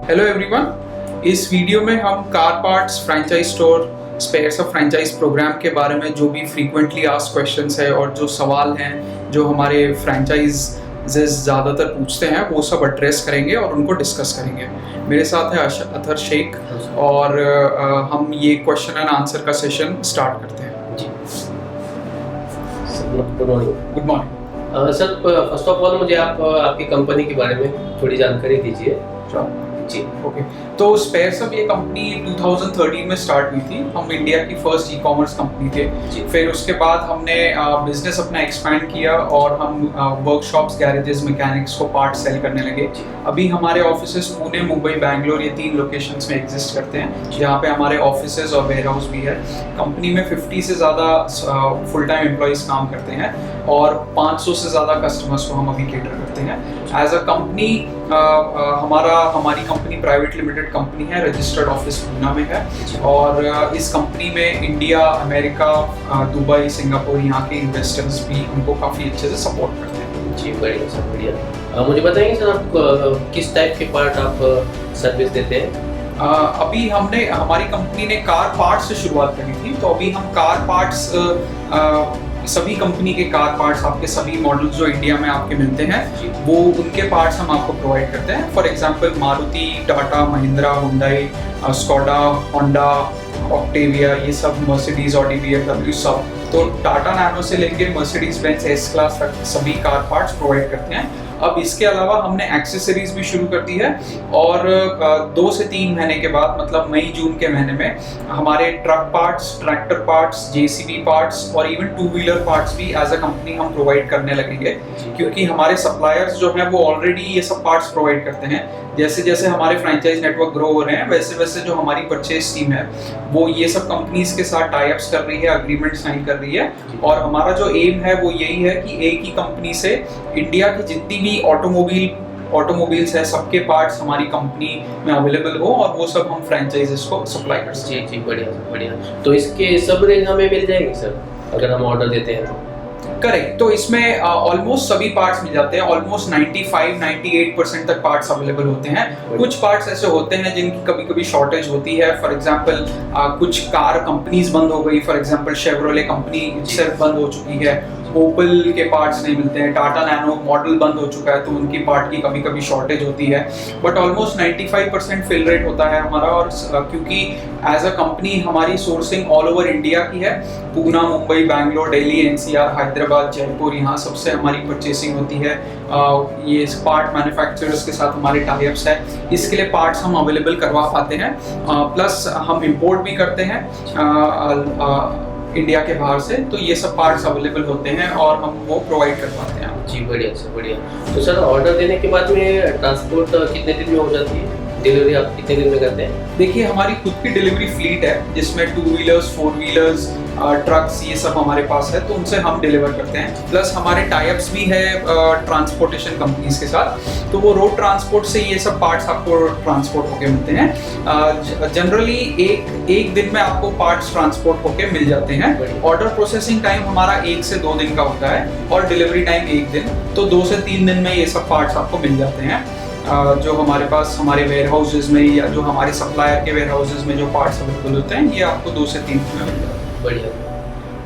Hello everyone. इस video में हम car parts franchise store spares of franchise program के बारे में जो भी फ्रीक्वेंटली आस्क्ड क्वेश्चंस है और जो सवाल हैं जो हमारे फ्रेंचाइजेस ज़्यादातर पूछते हैं वो सब एड्रेस करेंगे और उनको डिस्कस करेंगे। मेरे साथ है अथर शेख और हम ये क्वेश्चन एंड आंसर का सेशन स्टार्ट करते हैं। जी good morning. Good morning sir, first of all मुझे आप आपकी कंपनी के बारे में थोड़ी जानकारी दीजिए। जी ओके। तो स्पेयरसअप ये कंपनी 2013 में स्टार्ट हुई थी। हम इंडिया की फर्स्ट ई-कॉमर्स कंपनी थे। फिर उसके बाद हमने बिजनेस अपना एक्सपैंड किया और हम वर्कशॉप्स, गैरेजेस, मैकेनिक्स को पार्ट सेल करने लगे। अभी हमारे ऑफिसेस पुणे, मुंबई, बैंगलोर, ये 3 लोकेशंस में एग्जिस्ट करते हैं जहाँ पे हमारे ऑफिसेस और वेयर हाउस भी है। कंपनी में 50 से ज़्यादा फुल टाइम एम्प्लॉइज काम करते हैं और 500 से ज़्यादा कस्टमर्स को हम अभी केटर करते हैं। एज अ कंपनी हमारी कंपनी प्राइवेट लिमिटेड कंपनी है, रजिस्टर्ड ऑफिस पूना में है और इस कंपनी में इंडिया, अमेरिका, दुबई, सिंगापुर यहाँ के इन्वेस्टर्स भी हमको काफ़ी अच्छे से सपोर्ट करते हैं। जी बढ़िया सर, बढ़िया। मुझे बताएंगे सर, आप किस टाइप के पार्ट आप सर्विस देते हैं? अभी हमारी कंपनी ने कार पार्ट्स से शुरुआत करी थी, तो अभी हम कार पार्ट्स सभी कंपनी के कार पार्ट्स, आपके सभी मॉडल्स जो इंडिया में आपके मिलते हैं वो उनके पार्ट्स हम आपको प्रोवाइड करते हैं। For example Maruti, Tata, Mahindra, Hyundai, Skoda, Honda, Octavia, ये सब, मर्सिडीज, ऑडी, BMW सब। तो टाटा नैनो से लेकर मर्सिडीज बेंज एस क्लास तक सभी कार पार्ट्स प्रोवाइड करते हैं। अब इसके अलावा हमने एक्सेसरीज भी शुरू कर दी है और 2 से 3 महीने के बाद, मतलब मई जून के महीने में, हमारे truck parts, tractor parts, JCB parts और इवन 2 व्हीलर पार्ट्स भी एज अ कंपनी हम प्रोवाइड करने लगेंगे, क्योंकि हमारे सप्लायर्स जो हैं वो ऑलरेडी ये सब पार्ट्स प्रोवाइड करते हैं। जैसे जैसे हमारे फ्रेंचाइज नेटवर्क ग्रो हो रहे हैं वैसे वैसे जो हमारी परचेज टीम है वो ये सब कंपनीज के साथ टाई अप्स कर रही है, अग्रीमेंट साइन कर रही है और हमारा जो एम है वो यही है कि एक ही कंपनी से इंडिया की जितनी भी ऑटोमोबाइल्स है सबके पार्ट्स हमारी कंपनी में अवेलेबल हो और वो सब हम फ्रेंचाइजेस को सप्लाई कर सकें। जी बढ़िया सर, बढ़िया। तो इसके सब रेंज हमें मिल जाएंगे सर अगर हम ऑर्डर देते हैं तो? करेक्ट। तो इसमें ऑलमोस्ट सभी पार्ट्स मिल जाते हैं। ऑलमोस्ट 95-98% तक पार्ट्स अवेलेबल होते हैं। कुछ पार्ट्स ऐसे होते हैं जिनकी कभी कभी शॉर्टेज होती है। फॉर एग्जांपल कुछ कार कंपनीज बंद हो गई, फॉर एग्जांपल शेवरोले कंपनी सिर्फ बंद हो चुकी है, ओपल के पार्ट्स नहीं मिलते हैं, टाटा नैनो मॉडल बंद हो चुका है तो उनकी पार्ट की कभी कभी शॉर्टेज होती है। बट ऑलमोस्ट 95% फिल रेट होता है हमारा। और क्योंकि एज अ कंपनी हमारी सोर्सिंग ऑल ओवर इंडिया की है, पूना, मुंबई, बैंगलोर, दिल्ली, NCR, हैदराबाद, जयपुर, यहाँ सबसे हमारी परचेसिंग होती है। ये पार्ट मैन्युफैक्चरर्स के साथ हमारे टाई अप्स है, इसके लिए पार्ट्स हम अवेलेबल करवा पाते हैं। प्लस हम इंपोर्ट भी करते हैं इंडिया के बाहर से, तो ये सब पार्ट्स अवेलेबल होते हैं और हम वो प्रोवाइड कर पाते हैं। जी बढ़िया सर, बढ़िया। तो सर, ऑर्डर देने के बाद में ट्रांसपोर्ट कितने दिन में हो जाती है? डिलीवरी आप कितने दिन में करते हैं? देखिए, हमारी खुद की डिलीवरी फ्लीट है जिसमें 2 व्हीलर्स, 4 व्हीलर्स, ट्रक्स, ये सब हमारे पास है, तो उनसे हम डिलीवर करते हैं। प्लस हमारे टाई अप्स भी है ट्रांसपोर्टेशन कंपनीज के साथ, तो वो रोड ट्रांसपोर्ट से ये सब पार्ट्स आपको ट्रांसपोर्ट होके मिलते हैं। जनरली एक दिन में आपको पार्ट्स ट्रांसपोर्ट होके मिल जाते हैं। ऑर्डर प्रोसेसिंग टाइम हमारा 1 से 2 दिन का होता है और डिलीवरी टाइम 1 दिन, तो 2 से 3 दिन में ये सब पार्ट्स आपको मिल जाते हैं। जो हमारे पास हमारे वेयर हाउसेज में या जो हमारे सप्लायर के वेयर हाउसेज में जो पार्ट्स अवेलेबल होते हैं ये आपको 2 से 3 दिन में मिल जाते हैं। बढ़िया।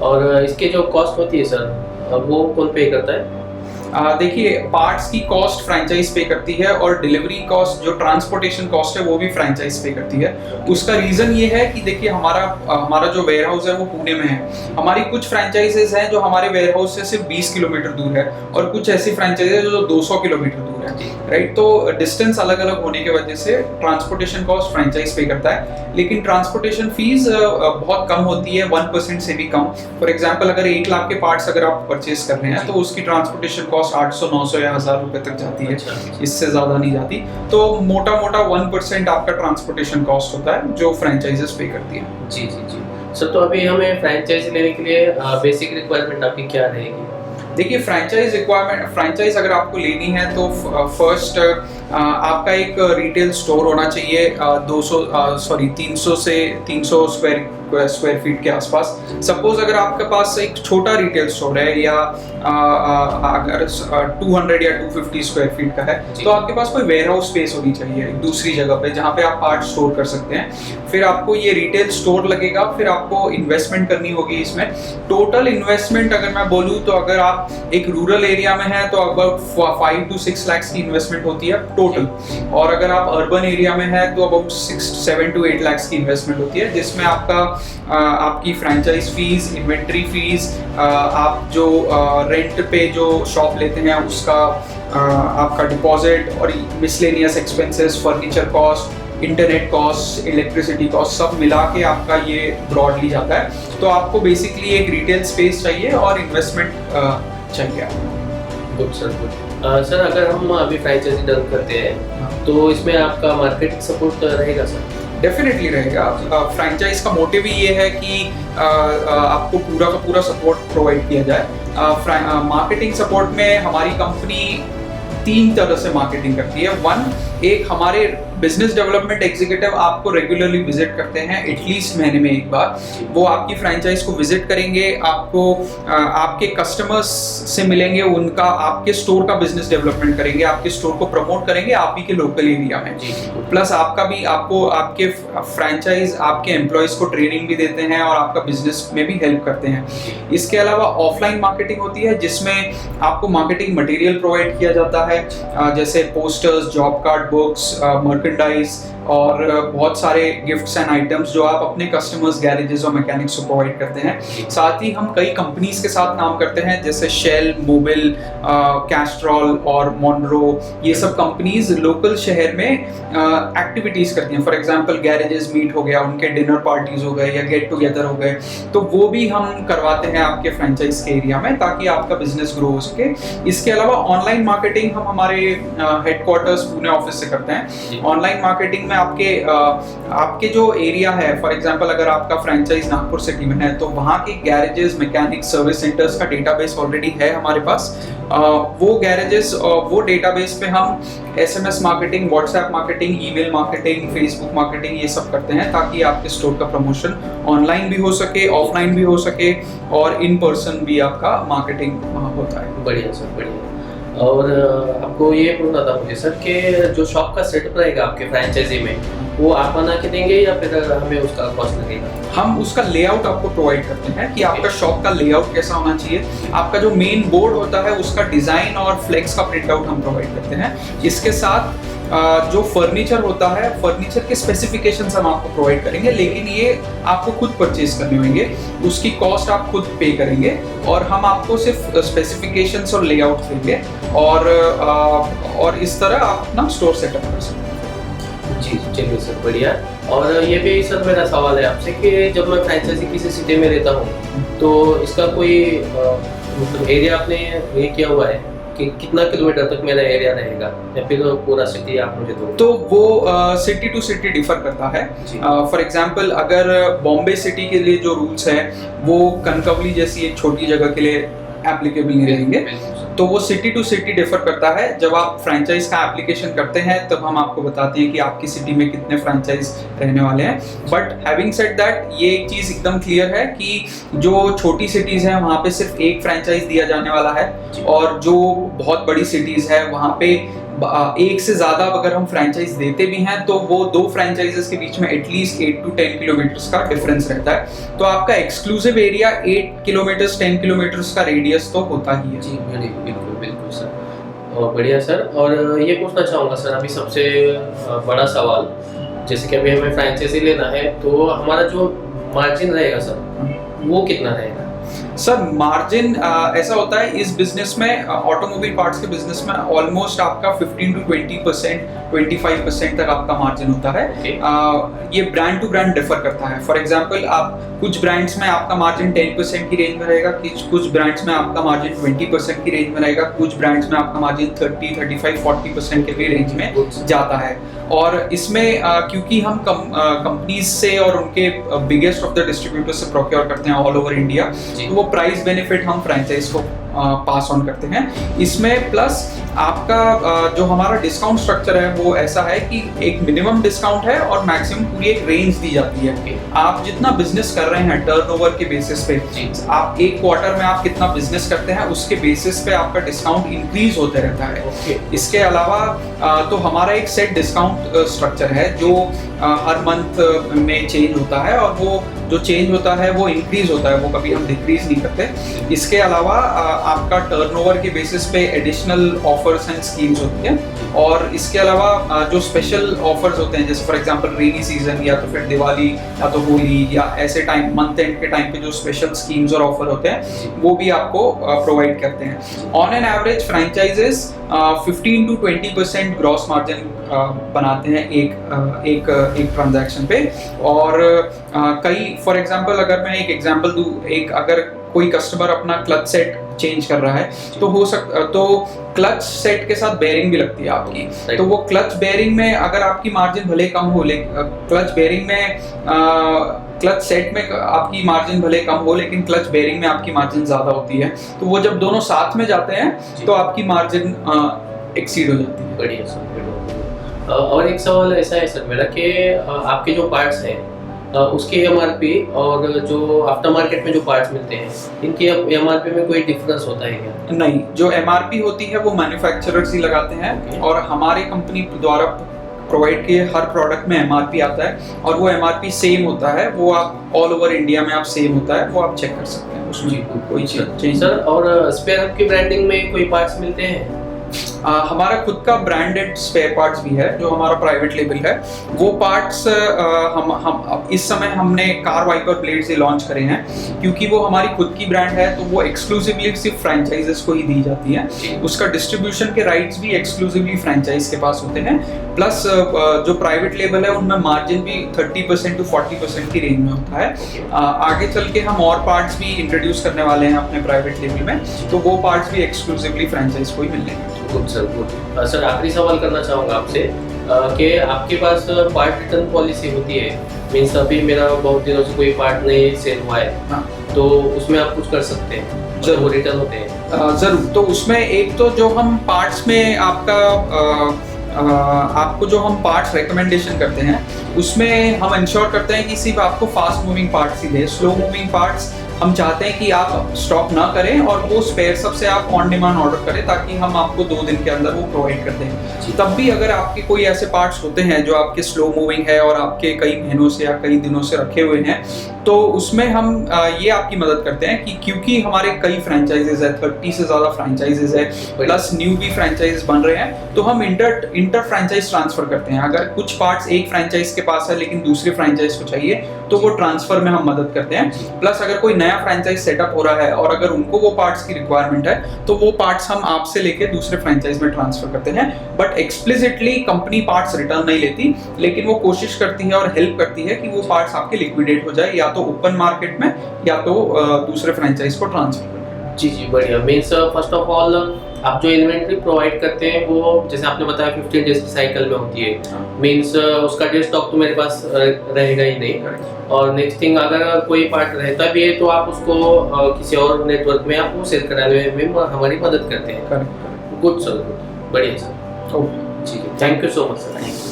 और इसके जो कॉस्ट होती है सर, वो कौन पे करता है? देखिए, पार्ट्स की कॉस्ट फ्रेंचाइज पे करती है और डिलीवरी कॉस्ट, जो ट्रांसपोर्टेशन कॉस्ट है, वो भी फ्रेंचाइज पे करती है। उसका रीजन ये है कि देखिए, हमारा जो वेयर हाउस है वो पुणे में है। हमारी कुछ फ्रेंचाइजेस हैं जो हमारे वेयर हाउस से सिर्फ 20 किलोमीटर दूर है और कुछ ऐसी फ्रेंचाइजेस जो 200 किलोमीटर दूर है, राइट। तो डिस्टेंस अलग अलग होने की वजह से ट्रांसपोर्टेशन कॉस्ट फ्रेंचाइज पे करता है, लेकिन ट्रांसपोर्टेशन फीस बहुत कम होती है, 1% से भी कम। फॉर एग्जाम्पल, अगर 1 लाख के पार्ट्स अगर आप परचेज कर रहे हैं तो उसकी ट्रांसपोर्टेशन कॉस्ट 800, 900 या 1000 रुपए तक जाती है, इससे ज्यादा नहीं जाती। तो मोटा 1% आपका ट्रांसपोर्टेशन कॉस्ट होता है जो फ्रेंचाइजेस पे करती है। जी जी जी सर, तो अभी हमें फ्रेंचाइज लेने के लिए बेसिक रिक्वायरमेंट आपकी क्या रहेगी? देखिए, फ्रेंचाइज अगर आपको लेनी है तो फर्स्ट आपका एक रिटेल स्टोर होना चाहिए 300 से 300 स्क्वायर फीट के आसपास। सपोज अगर आपके पास एक छोटा रिटेल स्टोर है या अगर 200 या 250 स्क्वायर फीट का है तो आपके पास कोई वेयरहाउस स्पेस होनी चाहिए दूसरी जगह पे जहाँ पे आप पार्ट स्टोर कर सकते हैं। फिर आपको ये रिटेल स्टोर लगेगा, फिर आपको इन्वेस्टमेंट करनी होगी इसमें। टोटल इन्वेस्टमेंट अगर मैं बोलूँ तो अगर आप एक रूरल एरिया में हैं तो अबाउट 5 to 6 लाख की इन्वेस्टमेंट होती है टोटल, और अगर आप अर्बन एरिया में हैं तो अबाउट 7 to 8 लाख की इन्वेस्टमेंट होती है, जिसमें आपकी फ्रेंचाइज फीस, इन्वेंट्री फीस, आप जो रेंट पे जो शॉप लेते हैं उसका आपका डिपॉजिट और miscellaneous expenses, furniture cost, internet cost, electricity cost सब मिला के आपका ये ब्रॉडली जाता है। तो आपको बेसिकली एक रिटेल स्पेस चाहिए और इन्वेस्टमेंट चाहिए। Good sir, good. सर अगर हम अभी फ्रेंचाइजी डन करते हैं तो इसमें आपका मार्केटिंग सपोर्ट रहेगा सर? डेफिनेटली रहेगा। फ्रेंचाइज का मोटिव ही ये है कि आपको पूरा का पूरा सपोर्ट प्रोवाइड किया जाए। मार्केटिंग सपोर्ट में हमारी कंपनी 3 तरह से मार्केटिंग करती है। 1, एक हमारे बिजनेस डेवलपमेंट एग्जीक्यूटिव आपको रेगुलरली विजिट करते हैं एटलीस्ट महीने में एक बार। वो आपकी फ्रेंचाइज को विजिट करेंगे, आपको आपके कस्टमर्स से मिलेंगे, उनका आपके स्टोर का बिजनेस डेवलपमेंट करेंगे, आपके स्टोर को प्रमोट करेंगे आप ही के लोकल एरिया में। प्लस आपको आपके फ्रेंचाइज आपके एम्प्लॉयज को ट्रेनिंग भी देते हैं और आपका बिजनेस में भी हेल्प करते हैं। इसके अलावा ऑफलाइन मार्केटिंग होती है जिसमें आपको मार्केटिंग मटेरियल प्रोवाइड किया जाता है, जैसे posters, job card, books, merchandise और बहुत सारे गिफ्ट्स एंड आइटम्स जो आप अपने कस्टमर्स, गैरेजेस और मैकेनिक्स को प्रोवाइड करते हैं। साथ ही हम कई कंपनीज के साथ काम करते हैं जैसे शेल, मोबिल, कैस्ट्रॉल और मोनरो। ये सब कंपनीज लोकल शहर में एक्टिविटीज करती हैं। फॉर एग्जांपल गैरेजेस मीट हो गया, उनके डिनर पार्टीज हो गए या गेट टुगेदर हो गए, तो वो भी हम करवाते हैं आपके फ्रेंचाइज के एरिया में ताकि आपका बिजनेस ग्रो हो सके। इसके अलावा ऑनलाइन मार्केटिंग हम हमारे हेडक्वार्टर्स पुणे ऑफिस से करते हैं। ऑनलाइन मार्केटिंग में आपके जो एरिया है, फॉर एग्जांपल अगर आपका फ्रेंचाइज नागपुर सिटी में है तो वहाँ के गैरेजेस, मैकेनिक्स, सर्विस सेंटर्स का डेटाबेस ऑलरेडी है हमारे पास। वो गैरेजेस, वो डेटाबेस पे हम SMS marketing, WhatsApp marketing, email marketing, Facebook marketing ये सब करते हैं ताकि आपके स्टोर का प्रमोशन ऑनलाइन भी हो सके, ऑफलाइन भी हो सके और इन पर्सन भी आपका मार्केटिंग होता है। बढ़िया सर, बढ़िया। और आपको ये पूछना था मुझे सर कि जो शॉप का सेटअप रहेगा आपके फ्रेंचाइजी में वो आप बना के देंगे या फिर हमें उसका कॉस्ट लगेगा? हम उसका लेआउट आपको प्रोवाइड करते हैं कि आपका शॉप का लेआउट कैसा होना चाहिए। आपका जो मेन बोर्ड होता है उसका डिजाइन और फ्लेक्स का प्रिंट आउट हम प्रोवाइड करते हैं। इसके साथ जो फर्नीचर होता है, फर्नीचर के स्पेसिफिकेशंस हम आपको प्रोवाइड करेंगे, लेकिन ये आपको खुद परचेज करने होंगे, उसकी कॉस्ट आप खुद पे करेंगे और हम आपको सिर्फ स्पेसिफिकेशंस और लेआउट देंगे और इस तरह आप अपना स्टोर सेटअप कर सकते हैं। जी, चलिए सर, बढ़िया। और ये भी सर मेरा सवाल है आपसे कि जब मैं फ्रेंचाइजी किसी सिटी में रहता हूँ तो इसका कोई मतलब एरिया आपने ये किया हुआ है कि कितना किलोमीटर तक मेरा एरिया रहेगा या फिर पूरा सिटी आप मुझे दो? तो वो सिटी टू सिटी डिफर करता है। फॉर एग्जांपल अगर बॉम्बे सिटी के लिए जो रूल्स है वो कनकवली जैसी एक छोटी जगह के लिए एप्लीकेबल नहीं रहेंगे, तो वो सिटी टू सिटी डिफर करता है। जब आप फ्रेंचाइज का एप्लीकेशन करते हैं तब हम आपको बताते हैं कि आपकी सिटी में कितने फ्रेंचाइज रहने वाले हैं। बट हैविंग सेड दैट, ये एक चीज़ एकदम क्लियर है कि जो छोटी सिटीज़ हैं वहाँ पे सिर्फ एक फ्रेंचाइज दिया जाने वाला है और जो बहुत बड़ी सिटीज़ है वहाँ पे एक से ज़्यादा अगर हम फ्रेंचाइज देते भी हैं तो वो 2 फ्रेंचाइजेस के बीच में एटलीस्ट 8 to 10 किलोमीटर्स का डिफरेंस रहता है। तो आपका एक्सक्लूसिव एरिया 8 किलोमीटर्स, 10 किलोमीटर्स का रेडियस तो होता ही है। जी, बिल्कुल बिल्कुल सर। और बढ़िया सर। और ये पूछना चाहूँगा सर अभी सबसे बड़ा सवाल, जैसे कि अभी हमें फ्रेंचाइजी लेना है तो हमारा जो मार्जिन रहेगा सर वो कितना रहेगा? सर मार्जिन ऐसा होता है इस बिजनेस में, ऑटोमोबाइल पार्ट्स के बिजनेस में ऑलमोस्ट आपका 15 to 20%, 25% तक आपका मार्जिन होता है। ये ब्रांड टू ब्रांड डिफर करता है। फॉर एग्जांपल आप कुछ ब्रांड्स में आपका मार्जिन 10% की रेंज में रहेगा, कुछ ब्रांड्स में आपका मार्जिन 20% की रेंज में रहेगा, कुछ ब्रांड्स में आपका मार्जिन 30, 35, 40% के भी रेंज में जाता है। और इसमें क्योंकि हम कंपनीज से और उनके बिगेस्ट ऑफ द डिस्ट्रीब्यूटर से प्रोक्योर करते हैं ऑल ओवर इंडिया, तो वो प्राइस बेनिफिट हम फ्रेंचाइज को पास ऑन करते हैं। इसमें प्लस आपका जो हमारा डिस्काउंट स्ट्रक्चर है वो ऐसा है कि एक मिनिमम डिस्काउंट है और मैक्सिमम पूरी एक रेंज दी जाती है। आप जितना बिजनेस कर रहे हैं टर्नओवर के बेसिस पे, आप एक क्वार्टर में आप कितना बिजनेस करते हैं उसके बेसिस पे आपका डिस्काउंट इंक्रीज होते रहता है। इसके अलावा तो हमारा एक सेट डिस्काउंट स्ट्रक्चर है जो हर मंथ में चेंज होता है, और वो जो चेंज होता है वो इंक्रीज होता है, वो कभी हम डिक्रीज नहीं करते। इसके अलावा आपका टर्नओवर के बेसिस पे एडिशनल ऑफर्स एंड स्कीम्स होती हैं, और इसके अलावा जो स्पेशल ऑफर्स होते हैं जैसे फॉर एग्जांपल रेनी सीजन या तो फिर दिवाली या तो होली या ऐसे टाइम मंथ एंड के टाइम पे जो स्पेशल स्कीम्स और ऑफर होते हैं वो भी आपको प्रोवाइड करते हैं। On an average franchises 15 to 20% gross margin बनाते हैं एक ट्रांजैक्शन पे। और कई फॉर एग्जांपल अगर मैं एक एग्जांपल दूं, एक अगर कोई कस्टमर अपना क्लच सेट चेंज कर रहा है तो क्लच सेट के साथ बेयरिंग भी लगती है आपकी, तो वो क्लच बेयरिंग में अगर आपकी मार्जिन भले कम हो, क्लच बेयरिंग में क्लच सेट में आपकी मार्जिन भले कम हो लेकिन क्लच बेयरिंग में आपकी मार्जिन ज्यादा होती है, तो वो जब दोनों साथ में जाते हैं तो आपकी मार्जिन एक्सीड हो जाती है। बढ़िया सर। और एक सवाल ऐसा है सर मेरा कि आपके जो पार्ट्स हैं उसके एमआरपी और जो आफ्टर मार्केट में जो पार्ट्स मिलते हैं इनके एमआरपी में कोई डिफरेंस होता है क्या? नहीं, जो एमआरपी होती है वो मैन्युफैक्चरर्स ही लगाते हैं, और हमारे कंपनी द्वारा प्रोवाइड किए हर प्रोडक्ट में एमआरपी आता है, और वो एमआरपी सेम होता है, वो आप ऑल ओवर इंडिया में आप सेम होता है, वो आप चेक कर सकते हैं, उसमें कोई चीज। सर और स्पेयर हब की ब्रांडिंग में कोई पार्ट्स मिलते हैं? हमारा खुद का ब्रांडेड स्पेयर पार्ट्स भी है जो हमारा प्राइवेट लेबल है। वो पार्ट्स हम इस समय हमने कार वाइपर ब्लेड्स ही लॉन्च करे हैं, क्योंकि वो हमारी खुद की ब्रांड है तो वो एक्सक्लूसिवली सिर्फ फ्रेंचाइजेस को ही दी जाती है। उसका डिस्ट्रीब्यूशन के राइट्स भी एक्सक्लूसिवली फ्रेंचाइज के पास होते हैं, प्लस जो प्राइवेट लेबल है उनमें मार्जिन भी 30% to 40% की रेंज में होता है। आगे चल के हम और पार्ट्स भी इंट्रोड्यूस करने वाले हैं अपने प्राइवेट लेबल में, तो वो पार्ट्स भी एक्सक्लूसिवली फ्रेंचाइज को ही मिलेंगे। Good sir, good. सर आखिरी सवाल करना चाहूँगा आपसे कि आपके पास पार्ट रिटर्न पॉलिसी होती है, मीन्स अभी मेरा बहुत दिनों से कोई पार्ट नहीं सेल हुआ है, तो उसमें आप कुछ कर सकते हैं, जब वो रिटर्न होते हैं? जरूर। तो उसमें एक तो जो हम पार्ट्स में आपको जो हम पार्ट्स रिकमेंडेशन करते हैं उसमें हम इंश्योर करते हैं कि सिर्फ आपको फास्ट मूविंग पार्ट्स ही दें। स्लो मूविंग पार्ट्स हम चाहते हैं कि आप स्टॉक ना करें और वो स्पेयर सब से आप ऑन डिमांड ऑर्डर करें, ताकि हम आपको 2 दिन के अंदर वो प्रोवाइड कर दें। तब भी अगर आपके कोई ऐसे पार्ट्स होते हैं जो आपके स्लो मूविंग है और आपके कई महीनों से या कई दिनों से रखे हुए हैं, तो उसमें हम ये आपकी मदद करते हैं कि क्योंकि हमारे कई फ्रेंचाइजेज है, 30 से ज़्यादा फ्रेंचाइजेज है, प्लस न्यू भी फ्रेंचाइजेज बन रहे हैं, तो हम इंटर फ्रेंचाइज ट्रांसफर करते हैं। अगर कुछ पार्ट्स एक फ्रेंचाइज के पास है लेकिन दूसरे फ्रेंचाइज को चाहिए तो वो ट्रांसफर में हम मदद करते हैं। प्लस अगर कोई नया फ्रेंचाइज सेटअप हो रहा है और अगर उनको वो पार्ट्स की रिक्वायरमेंट है तो वो पार्ट्स हम आपसे लेके दूसरे फ्रेंचाइज में ट्रांसफर करते हैं। But explicitly company parts return नहीं लेती, लेकिन वो कोशिश करती है और हेल्प करती है कि वो पार्ट्स आपके लिक्विडेट हो जाए, या तो ओपन मार्केट में या तो दूसरे फ्रेंचाइज को ट्रांसफर करें। जी, बढ़िया। मीन्स फर्स्ट ऑफ ऑल आप जो इन्वेंट्री प्रोवाइड करते हैं वो जैसे आपने बताया 15 डेज की साइकिल में होती है, मीन्स उसका डेट स्टॉक तो मेरे पास रहेगा ही नहीं। और नेक्स्ट थिंग, अगर कोई पार्ट रहता भी है तो आप उसको किसी और नेटवर्क में आप वो सेल कराने में हमारी मदद करते हैं। गुड सर, गुड, बढ़िया सर। ठीक है, thank you so much sir.